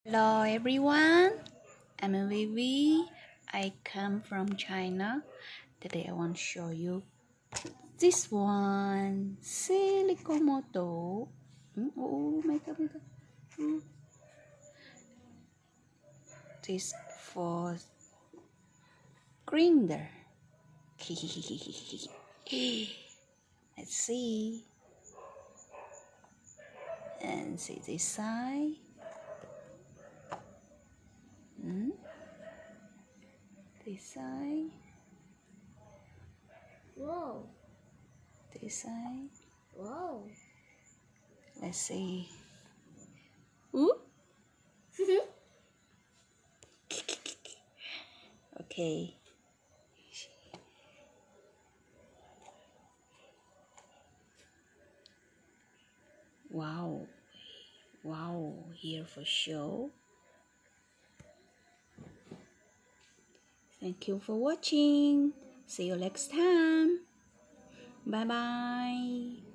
Hello everyone, I'm Vivi. I come from China. Today I want to show you this one silicone model. Oh, makeup. This for grinder. Let's see. And see this side. This side. Whoa. This side. Whoa. Let's see. Ooh. Okay. Wow. Wow. Here for show. Thank you for watching. See you next time. Bye bye.